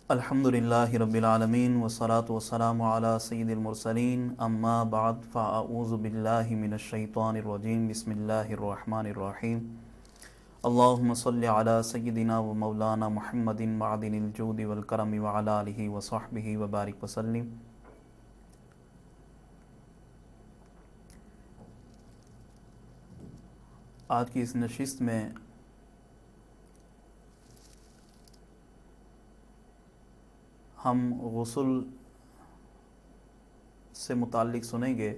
الحمدللہ رب العالمین والصلاة والسلام علی سید المرسلین اما بعد فاعوذ باللہ من الشیطان الرجیم بسم اللہ الرحمن الرحیم اللہم صلی علی سیدنا و مولانا محمد معدن الجود والکرم وعلی آلہ وصحبہ وبارک وسلم۔ آج کی اس نشست میں ہم غسل سے متعلق سنیں گے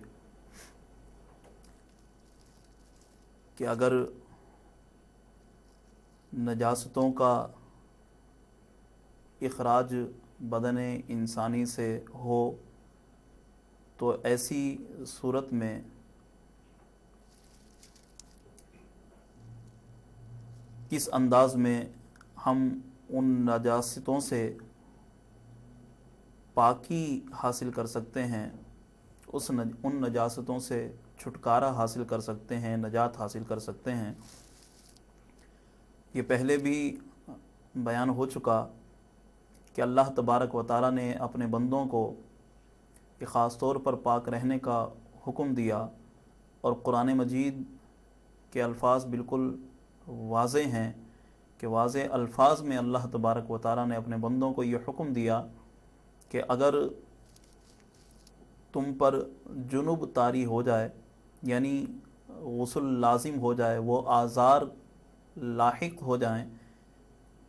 کہ اگر نجاستوں کا اخراج بدن انسانی سے ہو تو ایسی صورت میں کس انداز میں ہم ان نجاستوں سے پاکی حاصل کر سکتے ہیں، ان نجاستوں سے چھٹکارا حاصل کر سکتے ہیں، نجات حاصل کر سکتے ہیں۔ یہ پہلے بھی بیان ہو چکا کہ اللہ تبارک و تعالیٰ نے اپنے بندوں کو خاص طور پر پاک رہنے کا حکم دیا، اور قرآن مجید کے الفاظ بالکل واضح ہیں کہ واضح الفاظ میں اللہ تبارک و تعالیٰ نے اپنے بندوں کو یہ حکم دیا کہ اگر تم پر جنب طاری ہو جائے، یعنی غسل لازم ہو جائے، وہ آزار لاحق ہو جائیں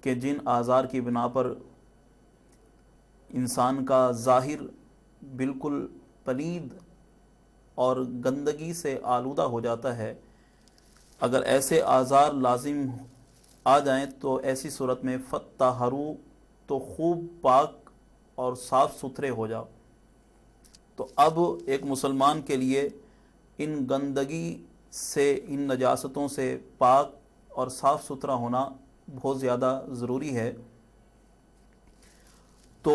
کہ جن آزار کی بنا پر انسان کا ظاہر بالکل پلید اور گندگی سے آلودہ ہو جاتا ہے، اگر ایسے آزار لازم آ جائیں تو ایسی صورت میں فَطَّہَرُوا، تو خوب پاک اور صاف ستھرے ہو جاؤ۔ تو اب ایک مسلمان کے لیے ان گندگی سے، ان نجاستوں سے پاک اور صاف ستھرا ہونا بہت زیادہ ضروری ہے۔ تو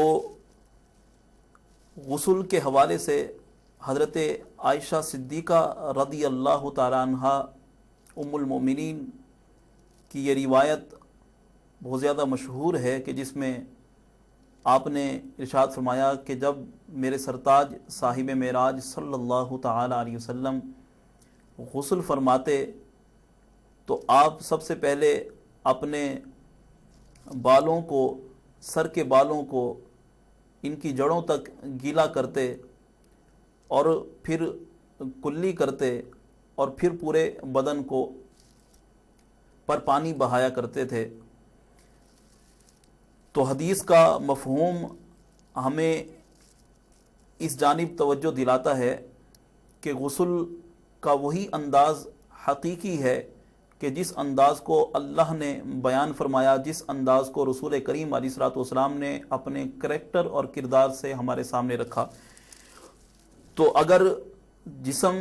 غسل کے حوالے سے حضرت عائشہ صدیقہ رضی اللہ تعالیٰ عنہ ام المؤمنین کی یہ روایت بہت زیادہ مشہور ہے کہ جس میں آپ نے ارشاد فرمایا کہ جب میرے سرتاج صاحب معراج صلی اللہ تعالیٰ علیہ وسلم غسل فرماتے تو آپ سب سے پہلے اپنے بالوں کو، سر کے بالوں کو، ان کی جڑوں تک گیلا کرتے اور پھر کلی کرتے اور پھر پورے بدن کو پر پانی بہایا کرتے تھے۔ تو حدیث کا مفہوم ہمیں اس جانب توجہ دلاتا ہے کہ غسل کا وہی انداز حقیقی ہے کہ جس انداز کو اللہ نے بیان فرمایا، جس انداز کو رسول کریم علیہ الصلوۃ والسلام نے اپنے کریکٹر اور کردار سے ہمارے سامنے رکھا۔ تو اگر جسم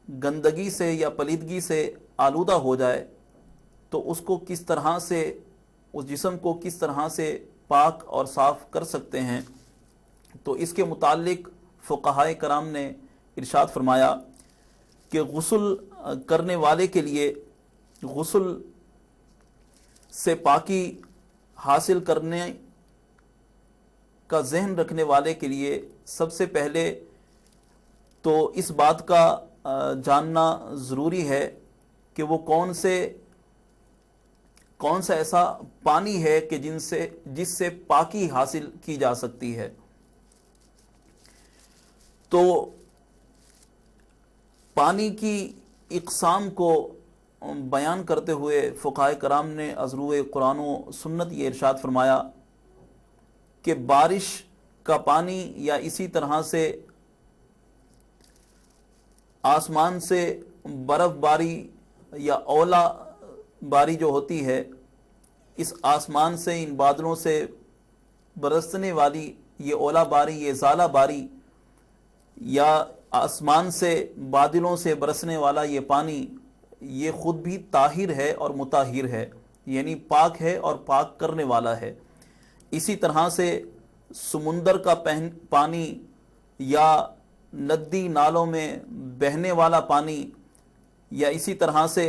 گندگی سے یا پلیدگی سے آلودہ ہو جائے تو اس کو کس طرح سے، اس جسم کو کس طرح سے پاک اور صاف کر سکتے ہیں؟ تو اس کے متعلق فقہائے کرام نے ارشاد فرمایا کہ غسل کرنے والے کے لیے، غسل سے پاکی حاصل کرنے کا ذہن رکھنے والے کے لیے سب سے پہلے تو اس بات کا جاننا ضروری ہے کہ وہ کون سا ایسا پانی ہے کہ جس سے پاکی حاصل کی جا سکتی ہے۔ تو پانی کی اقسام کو بیان کرتے ہوئے فقہائے کرام نے از روئے قرآن و سنت یہ ارشاد فرمایا کہ بارش کا پانی یا اسی طرح سے آسمان سے برف باری یا اولا باری جو ہوتی ہے، اس آسمان سے، ان بادلوں سے برسنے والی یہ اولا باری، یہ زالہ باری، یا آسمان سے، بادلوں سے برسنے والا یہ پانی، یہ خود بھی طاہر ہے اور مطہر ہے، یعنی پاک ہے اور پاک کرنے والا ہے۔ اسی طرح سے سمندر کا پانی یا ندی نالوں میں بہنے والا پانی، یا اسی طرح سے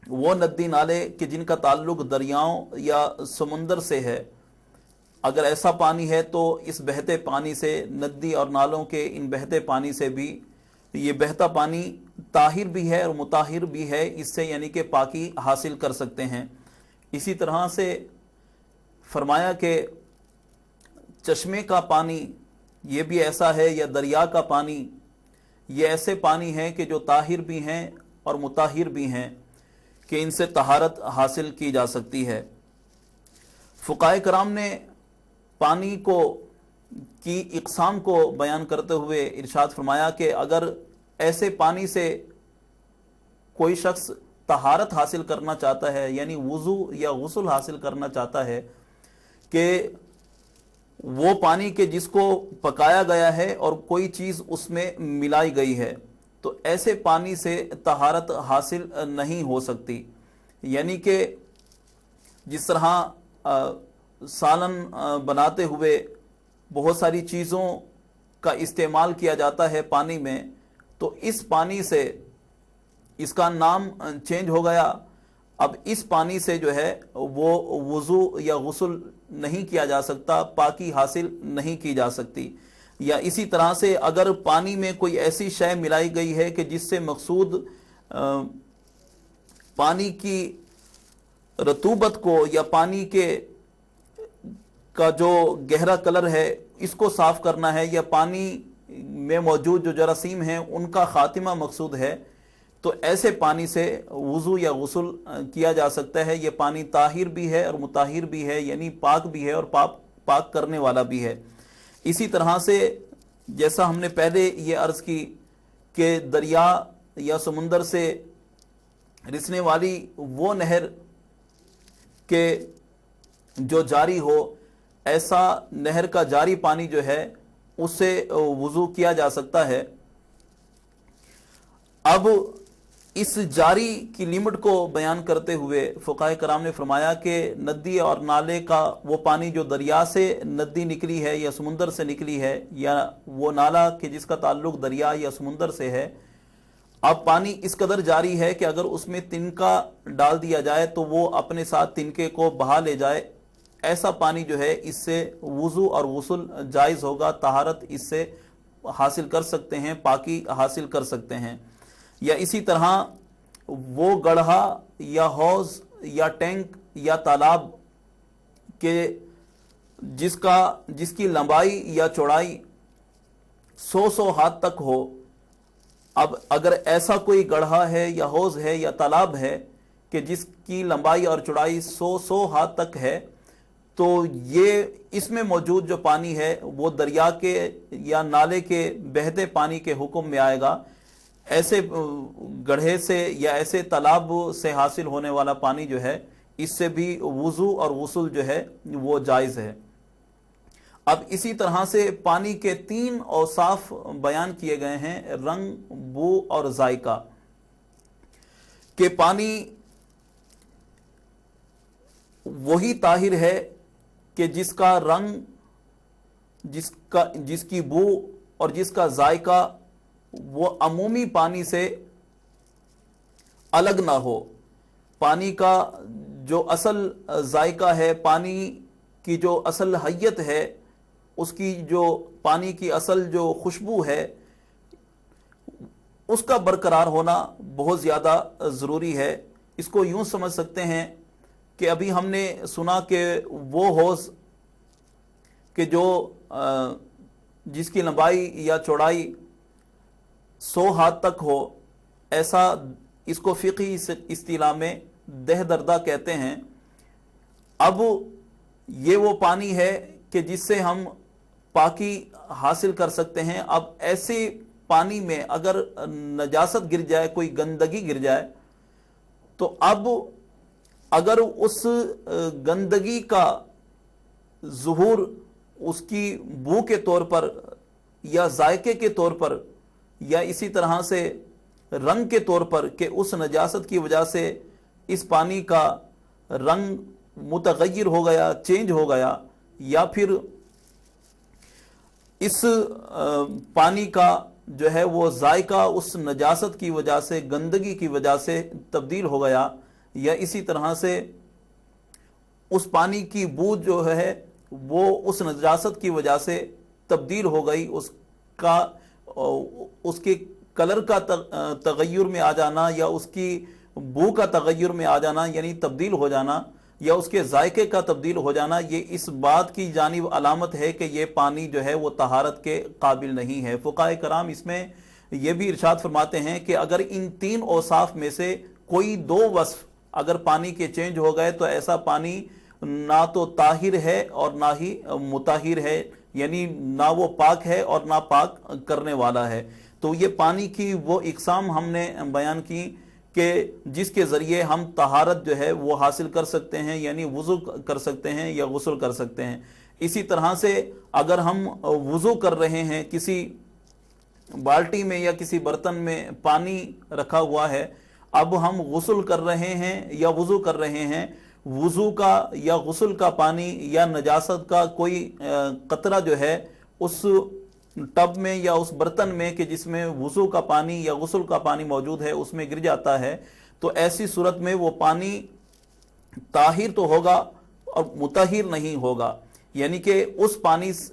وہ ندی نالے کہ جن کا تعلق دریاؤں یا سمندر سے ہے، اگر ایسا پانی ہے تو اس بہتے پانی سے، ندی اور نالوں کے ان بہتے پانی سے بھی، یہ بہتا پانی طاہر بھی ہے اور مطہر بھی ہے، اس سے یعنی کہ پاکی حاصل کر سکتے ہیں۔ اسی طرح سے فرمایا کہ چشمے کا پانی یہ بھی ایسا ہے، یا دریا کا پانی، یہ ایسے پانی ہیں کہ جو طاہر بھی ہیں اور مطہر بھی ہیں، کہ ان سے طہارت حاصل کی جا سکتی ہے۔ فقہائے کرام نے پانی کی اقسام کو بیان کرتے ہوئے ارشاد فرمایا کہ اگر ایسے پانی سے کوئی شخص طہارت حاصل کرنا چاہتا ہے، یعنی وضو یا غسل حاصل کرنا چاہتا ہے، کہ وہ پانی کے جس کو پکایا گیا ہے اور کوئی چیز اس میں ملائی گئی ہے، تو ایسے پانی سے طہارت حاصل نہیں ہو سکتی۔ یعنی کہ جس طرح سالن بناتے ہوئے بہت ساری چیزوں کا استعمال کیا جاتا ہے پانی میں، تو اس پانی سے اس کا نام چینج ہو گیا، اب اس پانی سے جو ہے وہ وضو یا غسل نہیں کیا جا سکتا، پاکی حاصل نہیں کی جا سکتی۔ یا اسی طرح سے اگر پانی میں کوئی ایسی شے ملائی گئی ہے کہ جس سے مقصود پانی کی رطوبت کو یا پانی کا جو گہرا کلر ہے اس کو صاف کرنا ہے، یا پانی میں موجود جو جراثیم ہیں ان کا خاتمہ مقصود ہے، تو ایسے پانی سے وضو یا غسل کیا جا سکتا ہے۔ یہ پانی طاہر بھی ہے اور مطہر بھی ہے، یعنی پاک بھی ہے اور پاک کرنے والا بھی ہے۔ اسی طرح سے جیسا ہم نے پہلے یہ عرض کی کہ دریا یا سمندر سے رسنے والی وہ نہر کے جو جاری ہو، ایسا نہر کا جاری پانی جو ہے اس سے وضو کیا جا سکتا ہے۔ اب اس جاری کی لمٹ کو بیان کرتے ہوئے فقہائے کرام نے فرمایا کہ ندی اور نالے کا وہ پانی جو دریا سے ندی نکلی ہے یا سمندر سے نکلی ہے، یا وہ نالا کہ جس کا تعلق دریا یا سمندر سے ہے، اب پانی اس قدر جاری ہے کہ اگر اس میں تنکا ڈال دیا جائے تو وہ اپنے ساتھ تنکے کو بہا لے جائے، ایسا پانی جو ہے اس سے وضو اور غسل جائز ہوگا، طہارت اس سے حاصل کر سکتے ہیں، پاکی حاصل کر سکتے ہیں۔ یا اسی طرح وہ گڑھا یا حوض یا ٹینک یا تالاب کے جس کی لمبائی یا چوڑائی 100 ہاتھ تک ہو، اب اگر ایسا کوئی گڑھا ہے یا حوض ہے یا تالاب ہے کہ جس کی لمبائی اور چوڑائی 100 ہاتھ تک ہے، تو یہ اس میں موجود جو پانی ہے وہ دریا کے یا نالے کے بہتے پانی کے حکم میں آئے گا۔ ایسے گڑھے سے یا ایسے تالاب سے حاصل ہونے والا پانی جو ہے اس سے بھی وضو اور غسل جو ہے وہ جائز ہے۔ اب اسی طرح سے پانی کے 3 اوصاف بیان کیے گئے ہیں، رنگ، بو اور ذائقہ، کہ پانی وہی طاہر ہے کہ جس کا رنگ، جس کی بو اور جس کا ذائقہ وہ عمومی پانی سے الگ نہ ہو۔ پانی کا جو اصل ذائقہ ہے، پانی کی جو اصل حیت ہے، اس کی جو پانی کی اصل جو خوشبو ہے، اس کا برقرار ہونا بہت زیادہ ضروری ہے۔ اس کو یوں سمجھ سکتے ہیں کہ ابھی ہم نے سنا کہ وہ حوض کہ جس کی لمبائی یا چوڑائی 100 ہاتھ تک ہو، ایسا اس کو فقہی اصطلاح میں دہ دردہ کہتے ہیں۔ اب یہ وہ پانی ہے کہ جس سے ہم پاکی حاصل کر سکتے ہیں۔ اب ایسے پانی میں اگر نجاست گر جائے، کوئی گندگی گر جائے، تو اب اگر اس گندگی کا ظہور اس کی بو کے طور پر یا ذائقے کے طور پر یا اسی طرح سے رنگ کے طور پر کہ اس نجاست کی وجہ سے اس پانی کا رنگ متغیر ہو گیا، چینج ہو گیا، یا پھر اس پانی کا جو ہے وہ ذائقہ اس نجاست کی وجہ سے، گندگی کی وجہ سے تبدیل ہو گیا، یا اسی طرح سے اس پانی کی بو جو ہے وہ اس نجاست کی وجہ سے تبدیل ہو گئی، اس کے کلر کا تغیر میں آ جانا یا اس کی بو کا تغیر میں آ جانا یعنی تبدیل ہو جانا یا اس کے ذائقے کا تبدیل ہو جانا، یہ اس بات کی جانب علامت ہے کہ یہ پانی جو ہے وہ طہارت کے قابل نہیں ہے۔ فقہائے کرام اس میں یہ بھی ارشاد فرماتے ہیں کہ اگر ان تین اوصاف میں سے کوئی دو وصف اگر پانی کے چینج ہو گئے تو ایسا پانی نہ تو طاہر ہے اور نہ ہی مطہر ہے، یعنی نہ وہ پاک ہے اور نہ پاک کرنے والا ہے۔ تو یہ پانی کی وہ اقسام ہم نے بیان کی کہ جس کے ذریعے ہم طہارت جو ہے وہ حاصل کر سکتے ہیں، یعنی وضو کر سکتے ہیں یا غسل کر سکتے ہیں۔ اسی طرح سے اگر ہم وضو کر رہے ہیں، کسی بالٹی میں یا کسی برتن میں پانی رکھا ہوا ہے، اب ہم غسل کر رہے ہیں یا وضو کر رہے ہیں، وضو کا یا غسل کا پانی یا نجاست کا کوئی قطرہ جو ہے اس ٹب میں یا اس برتن میں کہ جس میں وضو کا پانی یا غسل کا پانی موجود ہے اس میں گر جاتا ہے، تو ایسی صورت میں وہ پانی طاہر تو ہوگا اور مطہر نہیں ہوگا، یعنی کہ اس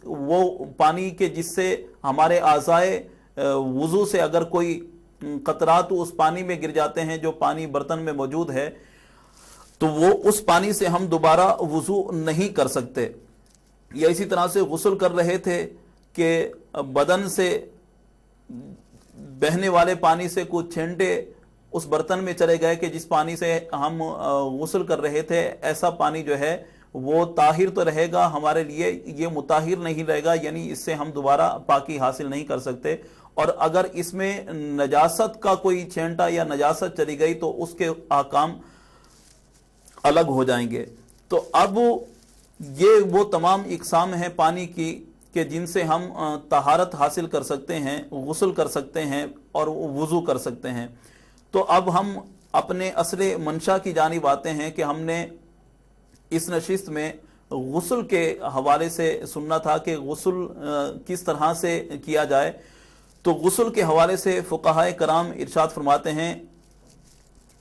وہ پانی کے جس سے ہمارے اعضائے وضو سے اگر کوئی قطرات اس پانی میں گر جاتے ہیں جو پانی برتن میں موجود ہے، تو وہ اس پانی سے ہم دوبارہ وضو نہیں کر سکتے۔ یا اسی طرح سے غسل کر رہے تھے کہ بدن سے بہنے والے پانی سے کچھ چھینٹے اس برتن میں چلے گئے کہ جس پانی سے ہم غسل کر رہے تھے، ایسا پانی جو ہے وہ طاہر تو رہے گا ہمارے لیے، یہ مطہر نہیں رہے گا، یعنی اس سے ہم دوبارہ پاکی حاصل نہیں کر سکتے۔ اور اگر اس میں نجاست کا کوئی چھینٹا یا نجاست چلی گئی تو اس کے احکام الگ ہو جائیں گے۔ تو اب یہ وہ تمام اقسام ہیں پانی کی کہ جن سے ہم طہارت حاصل کر سکتے ہیں، غسل کر سکتے ہیں اور وضو کر سکتے ہیں۔ تو اب ہم اپنے اصل منشا کی جانب آتے ہیں کہ ہم نے اس نشست میں غسل کے حوالے سے سننا تھا کہ غسل کس طرح سے کیا جائے۔ تو غسل کے حوالے سے فقہائے کرام ارشاد فرماتے ہیں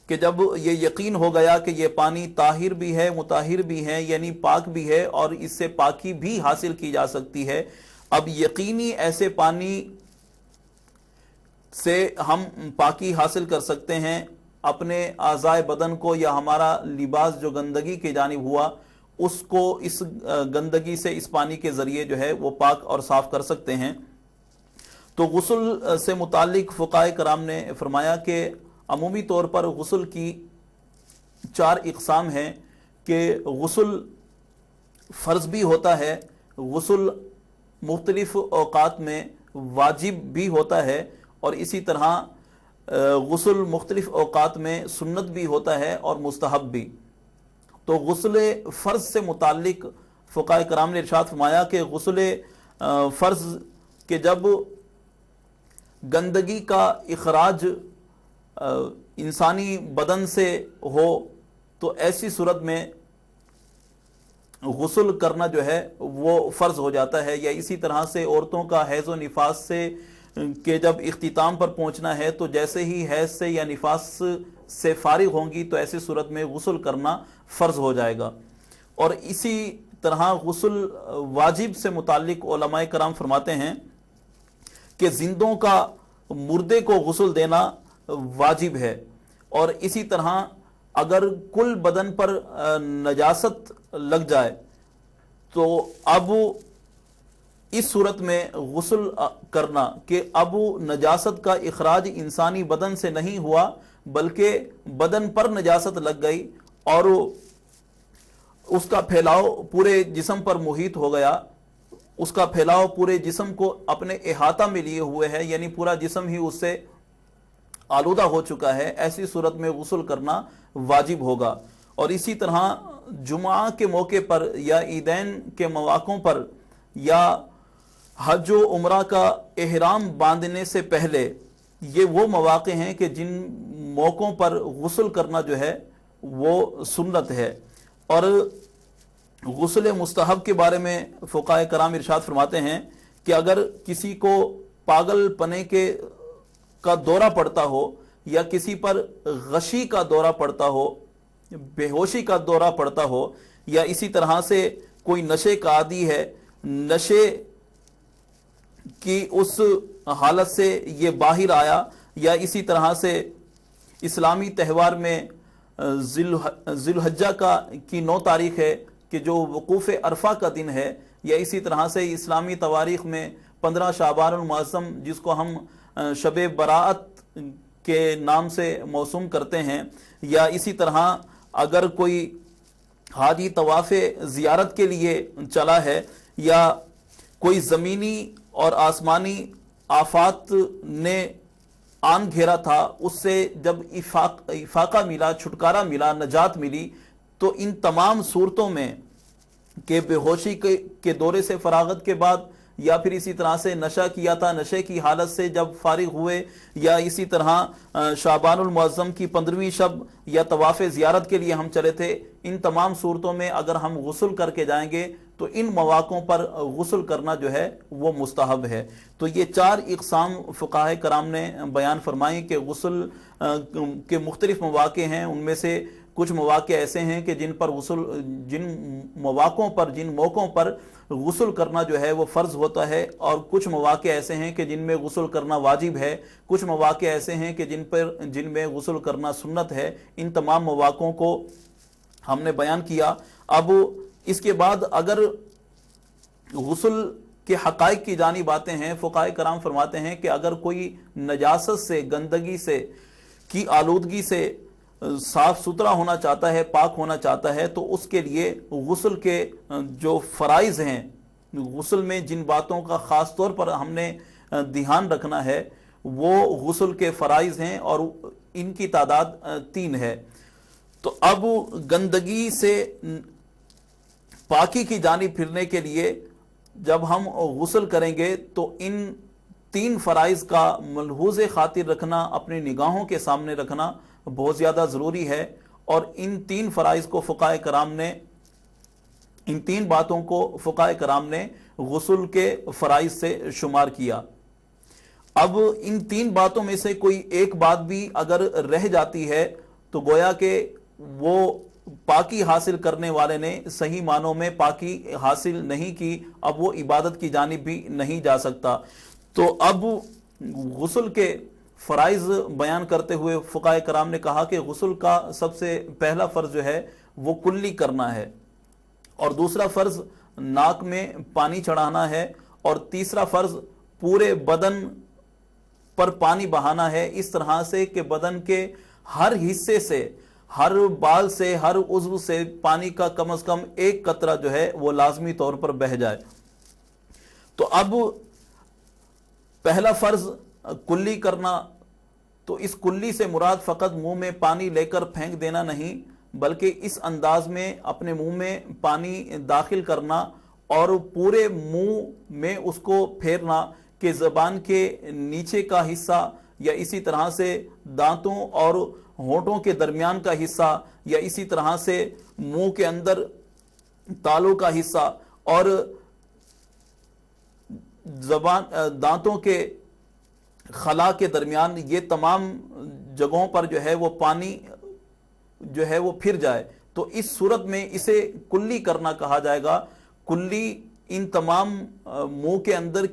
کہ جب یہ یقین ہو گیا کہ یہ پانی طاہر بھی ہے مطہر بھی ہے یعنی پاک بھی ہے اور اس سے پاکی بھی حاصل کی جا سکتی ہے، اب یقینی ایسے پانی سے ہم پاکی حاصل کر سکتے ہیں، اپنے اعضائے بدن کو یا ہمارا لباس جو گندگی کی جانب ہوا اس کو اس گندگی سے اس پانی کے ذریعے جو ہے وہ پاک اور صاف کر سکتے ہیں۔ تو غسل سے متعلق فقہائے کرام نے فرمایا کہ عمومی طور پر غسل کی 4 اقسام ہیں کہ غسل فرض بھی ہوتا ہے، غسل مختلف اوقات میں واجب بھی ہوتا ہے، اور اسی طرح غسل مختلف اوقات میں سنت بھی ہوتا ہے اور مستحب بھی۔ تو غسل فرض سے متعلق فقہائے کرام نے ارشاد فرمایا کہ غسل فرض کہ جب گندگی کا اخراج انسانی بدن سے ہو تو ایسی صورت میں غسل کرنا جو ہے وہ فرض ہو جاتا ہے۔ یا اسی طرح سے عورتوں کا حیض و نفاس سے کہ جب اختتام پر پہنچنا ہے تو جیسے ہی حیض سے یا نفاس سے فارغ ہوں گی تو ایسی صورت میں غسل کرنا فرض ہو جائے گا۔ اور اسی طرح غسل واجب سے متعلق علماء کرام فرماتے ہیں کہ زندوں کا مردے کو غسل دینا واجب ہے، اور اسی طرح اگر کل بدن پر نجاست لگ جائے تو اب اس صورت میں غسل کرنا کہ اب نجاست کا اخراج انسانی بدن سے نہیں ہوا بلکہ بدن پر نجاست لگ گئی اور اس کا پھیلاؤ پورے جسم پر محیط ہو گیا، اس کا پھیلاؤ پورے جسم کو اپنے احاطہ میں لیے ہوئے ہے، یعنی پورا جسم ہی اس سے آلودہ ہو چکا ہے، ایسی صورت میں غسل کرنا واجب ہوگا۔ اور اسی طرح جمعہ کے موقع پر یا عیدین کے مواقعوں پر یا حج و عمرہ کا احرام باندھنے سے پہلے، یہ وہ مواقع ہیں کہ جن موقعوں پر غسل کرنا جو ہے وہ سنت ہے۔ اور غسل مستحب کے بارے میں فقہائے کرام ارشاد فرماتے ہیں کہ اگر کسی کو پاگل پنے کا دورہ پڑتا ہو یا کسی پر غشی کا دورہ پڑتا ہو، بے ہوشی کا دورہ پڑتا ہو، یا اسی طرح سے کوئی نشے کا عادی ہے، نشے کی اس حالت سے یہ باہر آیا، یا اسی طرح سے اسلامی تہوار میں ذی الحجہ کی 9 تاریخ ہے کہ جو وقوف عرفہ کا دن ہے، یا اسی طرح سے اسلامی تواریخ میں 15 شعبان المعظم جس کو ہم شب براءت کے نام سے موسوم کرتے ہیں، یا اسی طرح اگر کوئی حاجی طواف زیارت کے لیے چلا ہے، یا کوئی زمینی اور آسمانی آفات نے آن گھیرا تھا، اس سے جب افاقہ ملا، چھٹکارا ملا، نجات ملی، تو ان تمام صورتوں میں کہ بے ہوشی کے دورے سے فراغت کے بعد، یا پھر اسی طرح سے نشہ کیا تھا، نشے کی حالت سے جب فارغ ہوئے، یا اسی طرح شعبان المعظم کی 15ویں شب یا طواف زیارت کے لیے ہم چلے تھے، ان تمام صورتوں میں اگر ہم غسل کر کے جائیں گے تو ان مواقعوں پر غسل کرنا جو ہے وہ مستحب ہے۔ تو یہ 4 اقسام فقہائے کرام نے بیان فرمائی کہ غسل کے مختلف مواقع ہیں، ان میں سے کچھ مواقع ایسے ہیں کہ جن مواقعوں پر، جن موقعوں پر غسل کرنا جو ہے وہ فرض ہوتا ہے، اور کچھ مواقع ایسے ہیں کہ جن میں غسل کرنا واجب ہے، کچھ مواقع ایسے ہیں کہ جن میں غسل کرنا سنت ہے۔ ان تمام مواقعوں کو ہم نے بیان کیا۔ اب اس کے بعد اگر غسل کے حقائق کی جانب آتے ہیں، فقہائے کرام فرماتے ہیں کہ اگر کوئی نجاست سے، گندگی سے، کی آلودگی سے صاف ستھرا ہونا چاہتا ہے، پاک ہونا چاہتا ہے، تو اس کے لیے غسل کے جو فرائض ہیں، غسل میں جن باتوں کا خاص طور پر ہم نے دھیان رکھنا ہے وہ غسل کے فرائض ہیں، اور ان کی تعداد 3 ہے۔ تو اب گندگی سے پاکی کی جانب پھرنے کے لیے جب ہم غسل کریں گے تو ان 3 فرائض کا ملحوظ خاطر رکھنا، اپنی نگاہوں کے سامنے رکھنا بہت زیادہ ضروری ہے، اور ان 3 فرائض کو فقہائے کرام نے، ان 3 باتوں کو فقہائے کرام نے غسل کے فرائض سے شمار کیا۔ اب ان 3 باتوں میں سے کوئی ایک بات بھی اگر رہ جاتی ہے تو گویا کہ وہ پاکی حاصل کرنے والے نے صحیح معنوں میں پاکی حاصل نہیں کی، اب وہ عبادت کی جانب بھی نہیں جا سکتا۔ تو اب غسل کے فرائض بیان کرتے ہوئے فقہائے کرام نے کہا کہ غسل کا سب سے پہلا فرض جو ہے وہ کلی کرنا ہے، اور دوسرا فرض ناک میں پانی چڑھانا ہے، اور تیسرا فرض پورے بدن پر پانی بہانا ہے، اس طرح سے کہ بدن کے ہر حصے سے، ہر بال سے، ہر عضو سے پانی کا کم از کم 1 قطرہ جو ہے وہ لازمی طور پر بہہ جائے۔ تو اب پہلا فرض کلی کرنا، تو اس کلی سے مراد فقط منہ میں پانی لے کر پھینک دینا نہیں، بلکہ اس انداز میں اپنے منہ میں پانی داخل کرنا اور پورے منہ میں اس کو پھیرنا کہ زبان کے نیچے کا حصہ، یا اسی طرح سے دانتوں اور ہونٹوں کے درمیان کا حصہ، یا اسی طرح سے منہ کے اندر تالوں کا حصہ، اور دانتوں کے خلا کے درمیان، یہ تمام جگہوں پر جو ہے وہ پانی جو ہے وہ پھر جائے، تو اس صورت میں اسے کلی کرنا کہا جائے گا۔ کلی ان تمام منہ کے اندر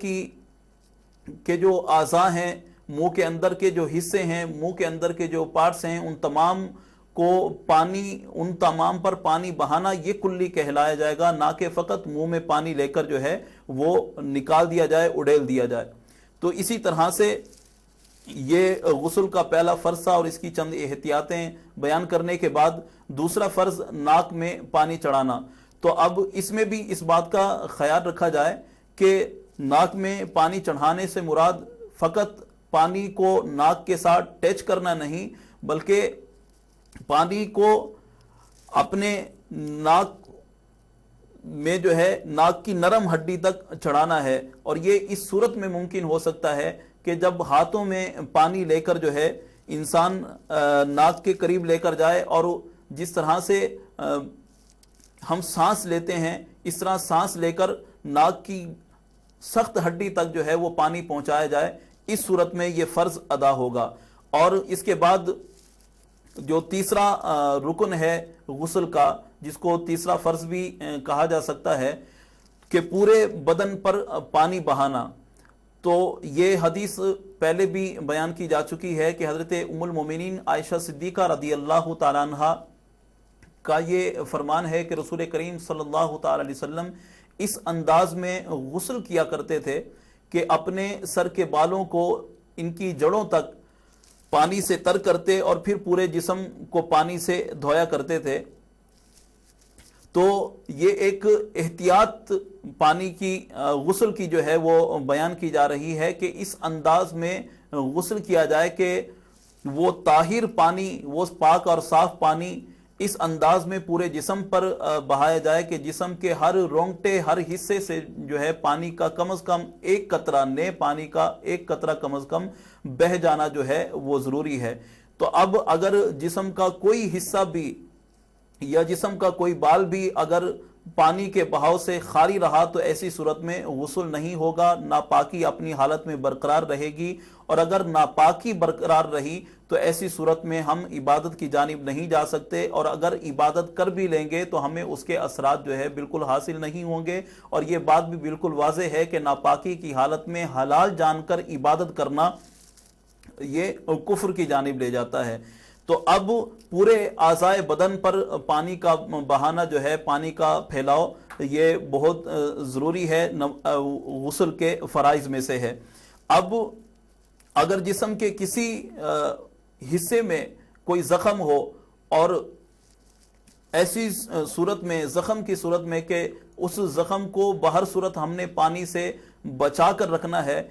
کے جو اعضاء ہیں، منہ کے اندر کے جو حصے ہیں، منہ کے اندر کے جو پارٹس ہیں، ان تمام کو پانی، ان تمام پر پانی بہانا، یہ کلی کہلایا جائے گا، نہ کہ فقط منہ میں پانی لے کر جو ہے وہ نکال دیا جائے، اڑیل دیا جائے۔ تو اسی طرح سے یہ غسل کا پہلا فرض تھا، اور اس کی چند احتیاطیں بیان کرنے کے بعد دوسرا فرض ناک میں پانی چڑھانا۔ تو اب اس میں بھی اس بات کا خیال رکھا جائے کہ ناک میں پانی چڑھانے سے مراد فقط پانی کو ناک کے ساتھ ٹچ کرنا نہیں، بلکہ پانی کو اپنے ناک میں جو ہے ناک کی نرم ہڈی تک چڑھانا ہے، اور یہ اس صورت میں ممکن ہو سکتا ہے کہ جب ہاتھوں میں پانی لے کر جو ہے انسان ناک کے قریب لے کر جائے، اور جس طرح سے ہم سانس لیتے ہیں اس طرح سانس لے کر ناک کی سخت ہڈی تک جو ہے وہ پانی پہنچایا جائے، اس صورت میں یہ فرض ادا ہوگا۔ اور اس کے بعد جو تیسرا رکن ہے غسل کا، جس کو تیسرا فرض بھی کہا جا سکتا ہے، کہ پورے بدن پر پانی بہانا، تو یہ حدیث پہلے بھی بیان کی جا چکی ہے کہ حضرت ام المومنین عائشہ صدیقہ رضی اللہ تعالیٰ عنہ کا یہ فرمان ہے کہ رسول کریم صلی اللہ تعالی علیہ وسلم اس انداز میں غسل کیا کرتے تھے کہ اپنے سر کے بالوں کو ان کی جڑوں تک پانی سے تر کرتے اور پھر پورے جسم کو پانی سے دھویا کرتے تھے۔ تو یہ ایک احتیاط پانی کی غسل کی جو ہے وہ بیان کی جا رہی ہے کہ اس انداز میں غسل کیا جائے کہ وہ طاہر پانی، وہ پاک اور صاف پانی اس انداز میں پورے جسم پر بہایا جائے کہ جسم کے ہر رونگٹے، ہر حصے سے جو ہے پانی کا کم از کم ایک قطرہ، نئے پانی کا ایک قطرہ کم از کم بہہ جانا جو ہے وہ ضروری ہے۔ تو اب اگر جسم کا کوئی حصہ بھی یا جسم کا کوئی بال بھی اگر پانی کے بہاؤ سے خالی رہا تو ایسی صورت میں غسل نہیں ہوگا، ناپاکی اپنی حالت میں برقرار رہے گی، اور اگر ناپاکی برقرار رہی تو ایسی صورت میں ہم عبادت کی جانب نہیں جا سکتے، اور اگر عبادت کر بھی لیں گے تو ہمیں اس کے اثرات جو ہے بالکل حاصل نہیں ہوں گے۔ اور یہ بات بھی بالکل واضح ہے کہ ناپاکی کی حالت میں حلال جان کر عبادت کرنا یہ کفر کی جانب لے جاتا ہے۔ تو اب پورے اعضائے بدن پر پانی کا بہانا جو ہے، پانی کا پھیلاؤ، یہ بہت ضروری ہے، غسل کے فرائض میں سے ہے۔ اب اگر جسم کے کسی حصے میں کوئی زخم ہو، اور ایسی صورت میں، زخم کی صورت میں کہ اس زخم کو بہر صورت ہم نے پانی سے بچا کر رکھنا ہے،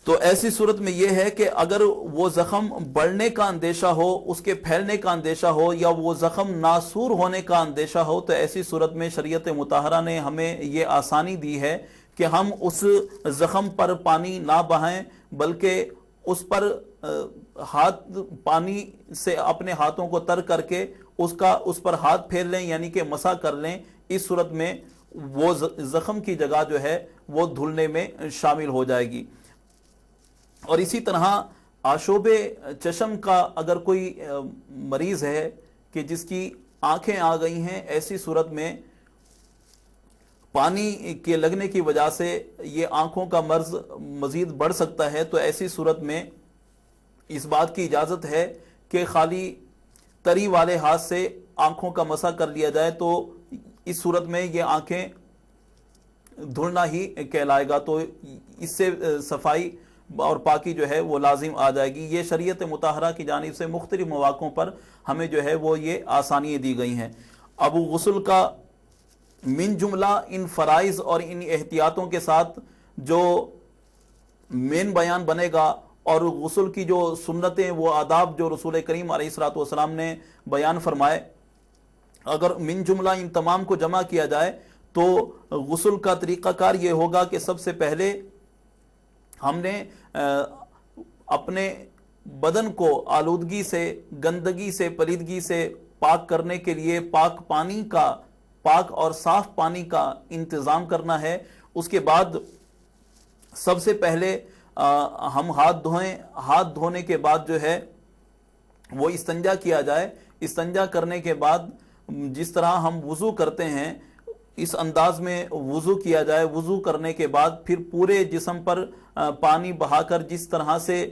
تو ایسی صورت میں یہ ہے کہ اگر وہ زخم بڑھنے کا اندیشہ ہو، اس کے پھیلنے کا اندیشہ ہو، یا وہ زخم ناسور ہونے کا اندیشہ ہو، تو ایسی صورت میں شریعت مطہرہ نے ہمیں یہ آسانی دی ہے کہ ہم اس زخم پر پانی نہ بہائیں، بلکہ اس پر ہاتھ پانی سے اپنے ہاتھوں کو تر کر کے اس پر ہاتھ پھیر لیں، یعنی کہ مسح کر لیں۔ اس صورت میں وہ زخم کی جگہ جو ہے وہ دھلنے میں شامل ہو جائے گی۔ اور اسی طرح آشوب چشم کا اگر کوئی مریض ہے کہ جس کی آنکھیں آ گئی ہیں، ایسی صورت میں پانی کے لگنے کی وجہ سے یہ آنکھوں کا مرض مزید بڑھ سکتا ہے، تو ایسی صورت میں اس بات کی اجازت ہے کہ خالی تری والے ہاتھ سے آنکھوں کا مسح کر لیا جائے، تو اس صورت میں یہ آنکھیں دھلنا ہی کہلائے گا، تو اس سے صفائی اور پاکی جو ہے وہ لازم آ جائے گی۔ یہ شریعت مطہرہ کی جانب سے مختلف مواقعوں پر ہمیں جو ہے وہ یہ آسانیاں دی گئی ہیں۔ اب غسل کا من جملہ ان فرائض اور ان احتیاطوں کے ساتھ جو مین بیان بنے گا، اور غسل کی جو سنتیں، وہ آداب جو رسول کریم علیہ الصلوۃ والسلام نے بیان فرمائے، اگر من جملہ ان تمام کو جمع کیا جائے تو غسل کا طریقہ کار یہ ہوگا کہ سب سے پہلے ہم نے اپنے بدن کو آلودگی سے، گندگی سے، پلیدگی سے پاک کرنے کے لیے پاک اور صاف پانی کا انتظام کرنا ہے۔ اس کے بعد سب سے پہلے ہم ہاتھ دھوئیں، ہاتھ دھونے کے بعد جو ہے وہ استنجا کیا جائے۔ استنجا کرنے کے بعد جس طرح ہم وضو کرتے ہیں اس انداز میں وضو کیا جائے۔ وضو کرنے کے بعد پھر پورے جسم پر پانی بہا کر جس طرح سے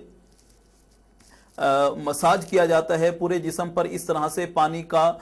مساج کیا جاتا ہے، پورے جسم پر اس طرح سے پانی کا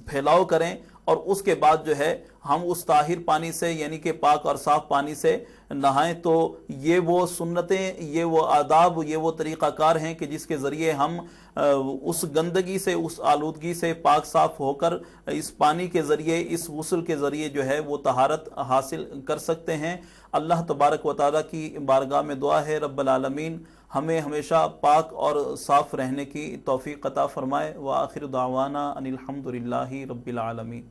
پھیلاؤ کریں، اور اس کے بعد جو ہے ہم اس طاہر پانی سے، یعنی کہ پاک اور صاف پانی سے نہائیں۔ تو یہ وہ سنتیں، یہ وہ آداب، یہ وہ طریقہ کار ہیں کہ جس کے ذریعے ہم اس گندگی سے، اس آلودگی سے پاک صاف ہو کر اس پانی کے ذریعے، اس غسل کے ذریعے جو ہے وہ طہارت حاصل کر سکتے ہیں۔ اللہ تبارک و تعالیٰ کی بارگاہ میں دعا ہے رب العالمین ہمیں ہمیشہ پاک اور صاف رہنے کی توفیق عطا فرمائے۔ وآخر دعوانا ان الحمد للہ رب العالمین۔